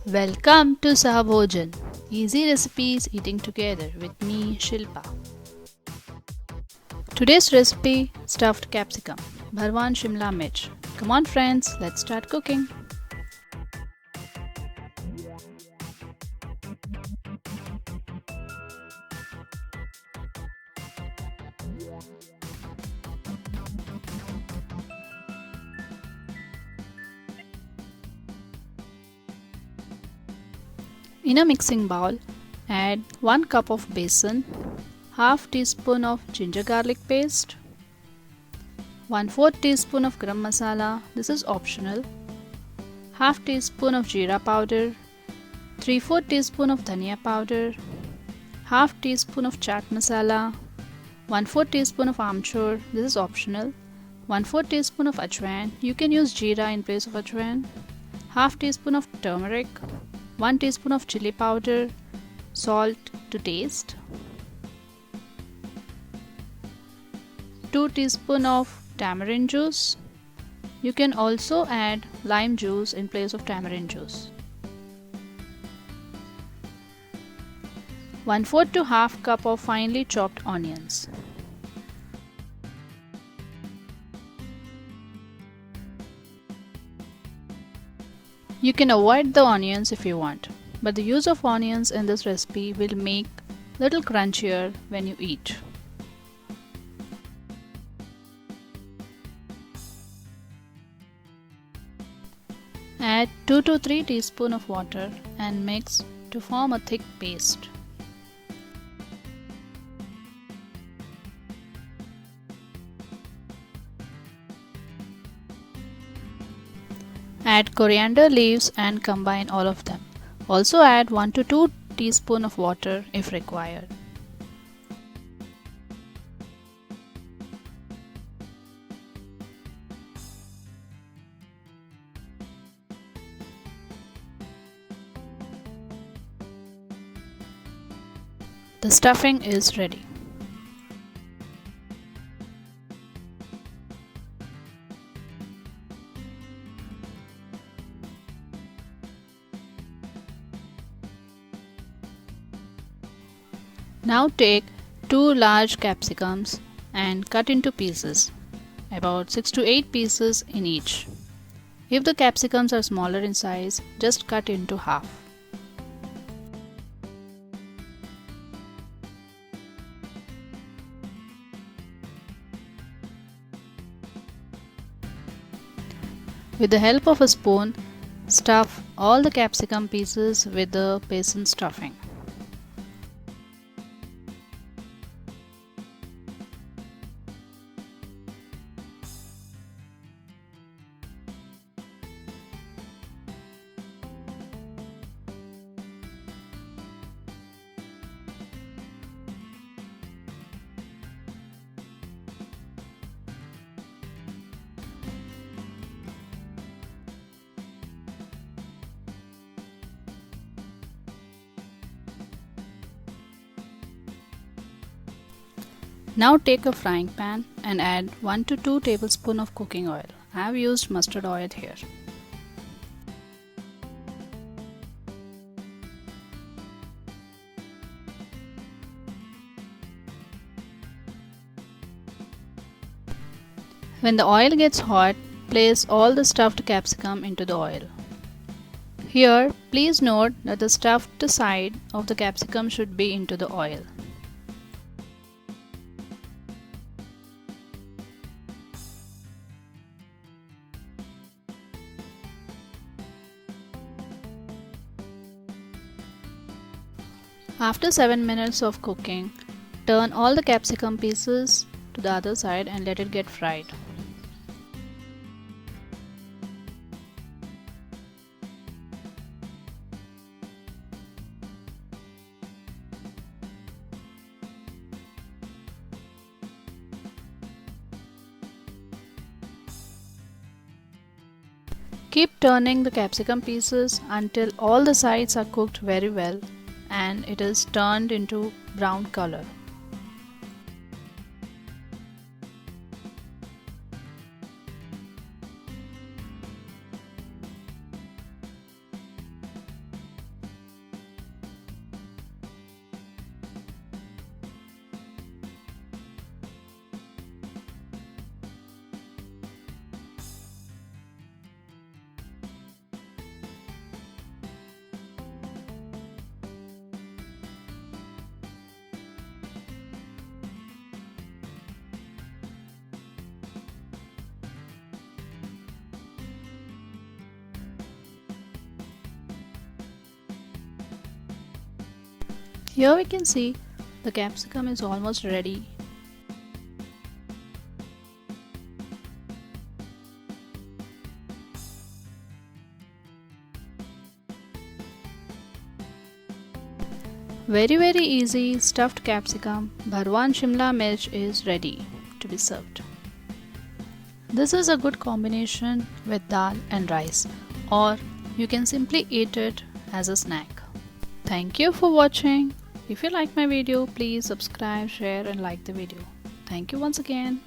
Welcome to Sahabhojan, easy recipes eating together with me, Shilpa. Today's recipe stuffed capsicum, bharwan shimla mirch. Come on, friends, let's start cooking. In a mixing bowl, add 1 cup of besan, half teaspoon of ginger garlic paste, 1/4 teaspoon of garam masala, this is optional, half teaspoon of jeera powder, 3/4 teaspoon of dhania powder, half teaspoon of chaat masala, 1/4 teaspoon of amchur, this is optional, 1/4 teaspoon of ajwain, you can use jeera in place of ajwain, half teaspoon of turmeric, 1 teaspoon of chili powder, salt to taste, 2 teaspoon of tamarind juice. You can also add lime juice in place of tamarind juice. 1/4 to half cup of finely chopped onions. You can avoid the onions if you want, but the use of onions in this recipe will make little crunchier when you eat. Add 2 to 3 teaspoons of water and mix to form a thick paste. Add coriander leaves and combine all of them. Also add 1 to 2 teaspoons of water if required. The stuffing is ready. Now take 2 large capsicums and cut into pieces, about 6 to 8 pieces in each. If the capsicums are smaller in size, just cut into half. With the help of a spoon, stuff all the capsicum pieces with the besan stuffing. Now take a frying pan and add 1 to 2 tablespoons of cooking oil. I have used mustard oil here. When the oil gets hot, place all the stuffed capsicum into the oil. Here, please note that the stuffed side of the capsicum should be into the oil. After 7 minutes of cooking, turn all the capsicum pieces to the other side and let it get fried. Keep turning the capsicum pieces until all the sides are cooked very well and it is turned into brown color. Here we can see the capsicum is almost ready. Very easy stuffed capsicum Bharwan Shimla Mirch is ready to be served. This is a good combination with dal and rice, or you can simply eat it as a snack. Thank you for watching. If you like my video, please subscribe, share and like the video. Thank you once again.